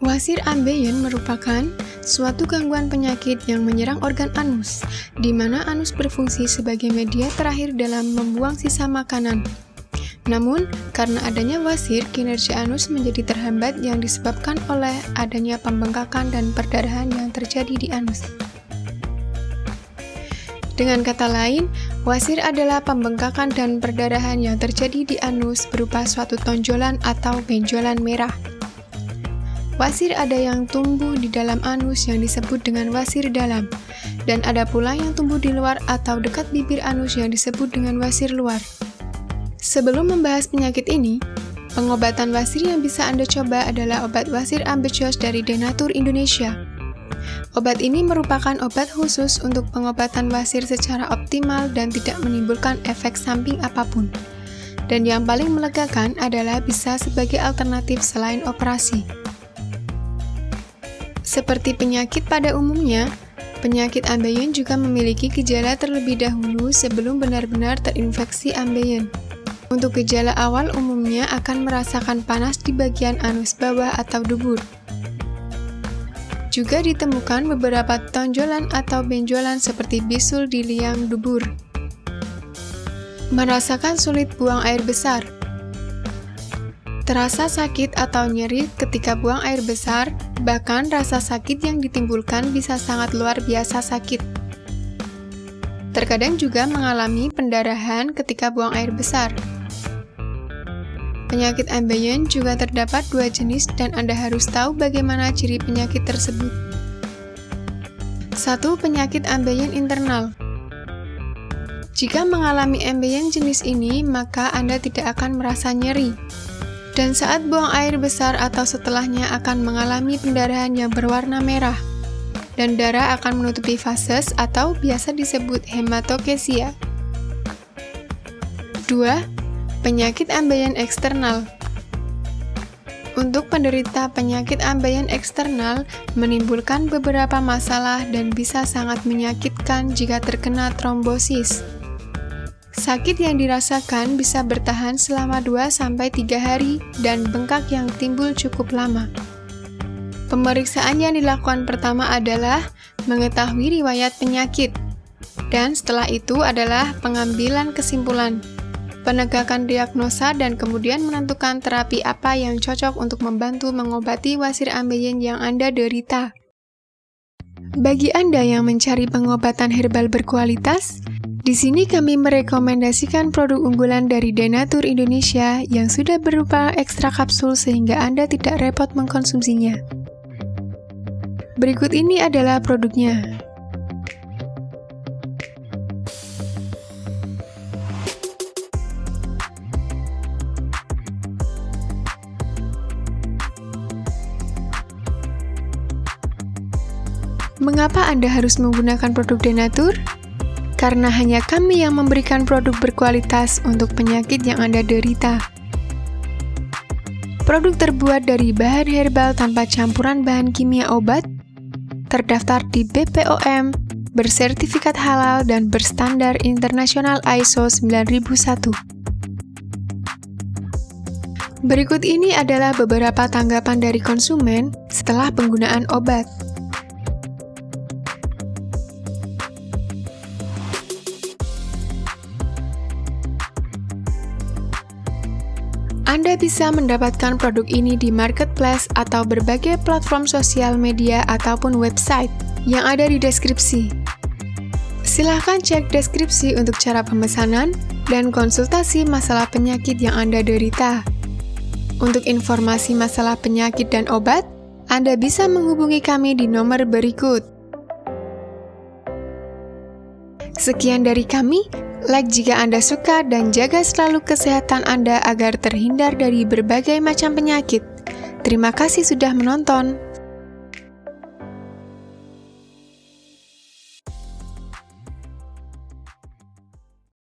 Wasir ambeien merupakan suatu gangguan penyakit yang menyerang organ anus, di mana anus berfungsi sebagai media terakhir dalam membuang sisa makanan. Namun, karena adanya wasir, kinerja anus menjadi terhambat yang disebabkan oleh adanya pembengkakan dan perdarahan yang terjadi di anus. Dengan kata lain, wasir adalah pembengkakan dan perdarahan yang terjadi di anus berupa suatu tonjolan atau benjolan merah. Wasir ada yang tumbuh di dalam anus yang disebut dengan wasir dalam, dan ada pula yang tumbuh di luar atau dekat bibir anus yang disebut dengan wasir luar. Sebelum membahas penyakit ini, pengobatan wasir yang bisa Anda coba adalah obat wasir ambecios dari Denatur Indonesia. Obat ini merupakan obat khusus untuk pengobatan wasir secara optimal dan tidak menimbulkan efek samping apapun. Dan yang paling melegakan adalah bisa sebagai alternatif selain operasi. Seperti penyakit pada umumnya, penyakit ambeien juga memiliki gejala terlebih dahulu sebelum benar-benar terinfeksi ambeien. Untuk gejala awal umumnya akan merasakan panas di bagian anus bawah atau dubur. Juga ditemukan beberapa tonjolan atau benjolan seperti bisul di liang dubur. Merasakan sulit buang air besar. Terasa sakit atau nyeri ketika buang air besar, bahkan rasa sakit yang ditimbulkan bisa sangat luar biasa sakit. Terkadang juga mengalami pendarahan ketika buang air besar. Penyakit ambeien juga terdapat 2 jenis dan Anda harus tahu bagaimana ciri penyakit tersebut. 1. Penyakit ambeien internal. Jika mengalami ambeien jenis ini, maka Anda tidak akan merasa nyeri. Dan saat buang air besar atau setelahnya akan mengalami pendarahan yang berwarna merah. Dan darah akan menutupi vases atau biasa disebut hematokesia. 2. Penyakit ambeien eksternal. Untuk penderita penyakit ambeien eksternal menimbulkan beberapa masalah dan bisa sangat menyakitkan jika terkena trombosis. Sakit yang dirasakan bisa bertahan selama 2-3 hari dan bengkak yang timbul cukup lama. Pemeriksaan yang dilakukan pertama adalah mengetahui riwayat penyakit, dan setelah itu adalah pengambilan kesimpulan, penegakan diagnosa, dan kemudian menentukan terapi apa yang cocok untuk membantu mengobati wasir ambeien yang Anda derita. Bagi Anda yang mencari pengobatan herbal berkualitas, di sini kami merekomendasikan produk unggulan dari Denatur Indonesia yang sudah berupa ekstra kapsul sehingga Anda tidak repot mengkonsumsinya. Berikut ini adalah produknya. Mengapa Anda harus menggunakan produk Denatur? Karena hanya kami yang memberikan produk berkualitas untuk penyakit yang Anda derita. Produk terbuat dari bahan herbal tanpa campuran bahan kimia obat, terdaftar di BPOM, bersertifikat halal dan berstandar internasional ISO 9001. Berikut ini adalah beberapa tanggapan dari konsumen setelah penggunaan obat. Anda bisa mendapatkan produk ini di marketplace atau berbagai platform sosial media ataupun website yang ada di deskripsi. Silahkan cek deskripsi untuk cara pemesanan dan konsultasi masalah penyakit yang Anda derita. Untuk informasi masalah penyakit dan obat, Anda bisa menghubungi kami di nomor berikut. Sekian dari kami. Like jika Anda suka dan jaga selalu kesehatan Anda agar terhindar dari berbagai macam penyakit. Terima kasih sudah menonton.